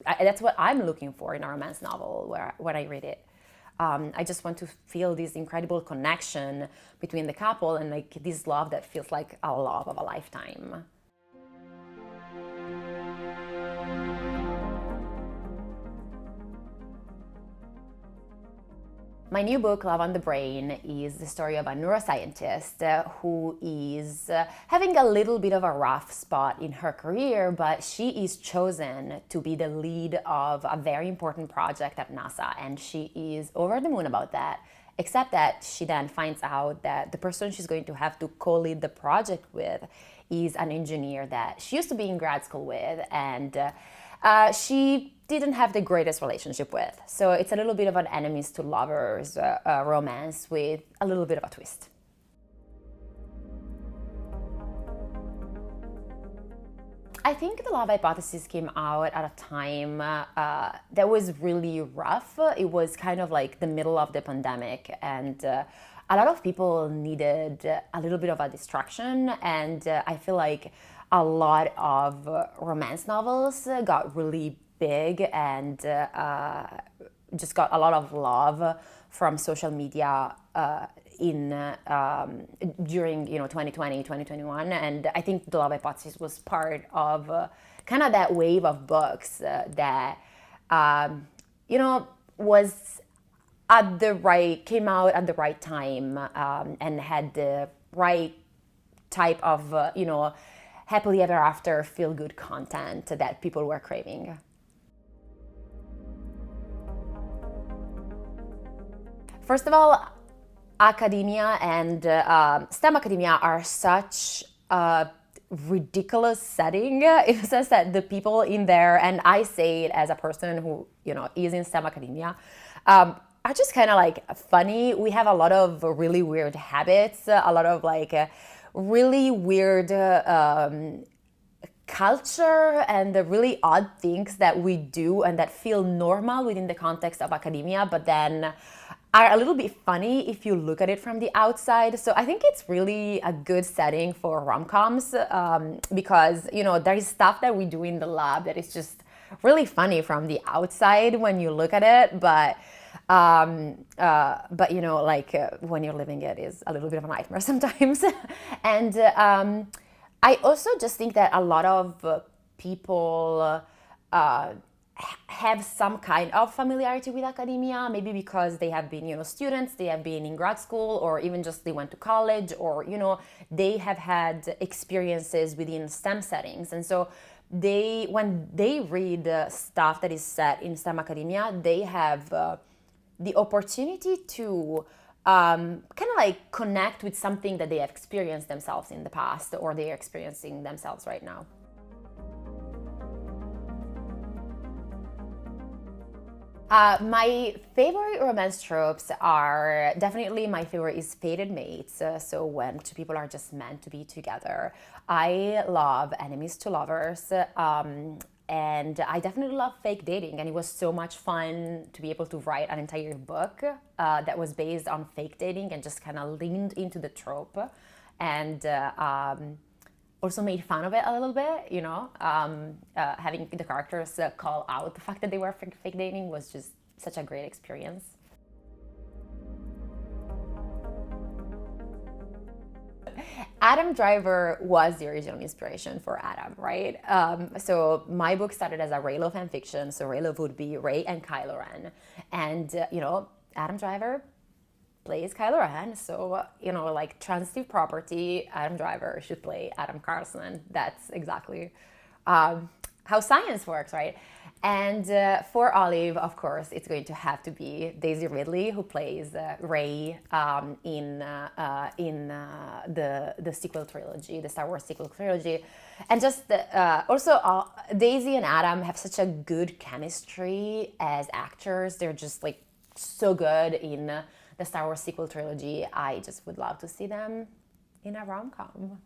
That's what I'm looking for in a romance novel when I read it. I just want to feel this incredible connection between the couple and like this love that feels like a love of a lifetime. My new book, Love on the Brain, is the story of a neuroscientist who is having a little bit of a rough spot in her career, but she is chosen to be the lead of a very important project at NASA, and she is over the moon about that. Except that she then finds out that the person she's going to have to co-lead the project with is an engineer that she used to be in grad school with, and she didn't have the greatest relationship with. So it's a little bit of an enemies to lovers romance with a little bit of a twist. I think the love hypothesis came out at a time that was really rough. It was kind of like the middle of the pandemic, and a lot of people needed a little bit of a distraction, and I feel like a lot of romance novels got really big and just got a lot of love from social media in during 2020 2021, and I think the love hypothesis was part of kind of that wave of books that was came out at the right time and had the right type of happily ever after feel good content that people were craving. First of all, academia and STEM academia are such a ridiculous setting in the sense that the people in there, and I say it as a person who is in STEM academia, are just kind of like funny. We have a lot of really weird habits, a lot of like really weird culture and the really odd things that we do and that feel normal within the context of academia, but then are a little bit funny if you look at it from the outside. So I think it's really a good setting for rom-coms because there is stuff that we do in the lab that is just really funny from the outside when you look at it, but when you're living it is a little bit of a nightmare sometimes. And I also just think that a lot of people have some kind of familiarity with academia, maybe because they have been, students, they have been in grad school, or even just they went to college, or, they have had experiences within STEM settings. And so when they read stuff that is set in STEM academia, they have the opportunity to kind of like connect with something that they have experienced themselves in the past or they are experiencing themselves right now. My favorite romance tropes are definitely, my favorite is fated mates. So when two people are just meant to be together. I love enemies to lovers. And I definitely love fake dating, and it was so much fun to be able to write an entire book that was based on fake dating and just kind of leaned into the trope and also made fun of it a little bit, having the characters call out the fact that they were fake dating was just such a great experience. Adam Driver was the original inspiration for Adam, right? So my book started as a Reylo fan fiction. So Reylo would be Rey and Kylo Ren. And, Adam Driver plays Kylo Ren. So, like transitive property, Adam Driver should play Adam Carlson. That's exactly how science works, right? And for Olive, of course, it's going to have to be Daisy Ridley, who plays Rey in the sequel trilogy, the Star Wars sequel trilogy. And just also, Daisy and Adam have such a good chemistry as actors. They're just like so good in the Star Wars sequel trilogy. I just would love to see them in a rom-com.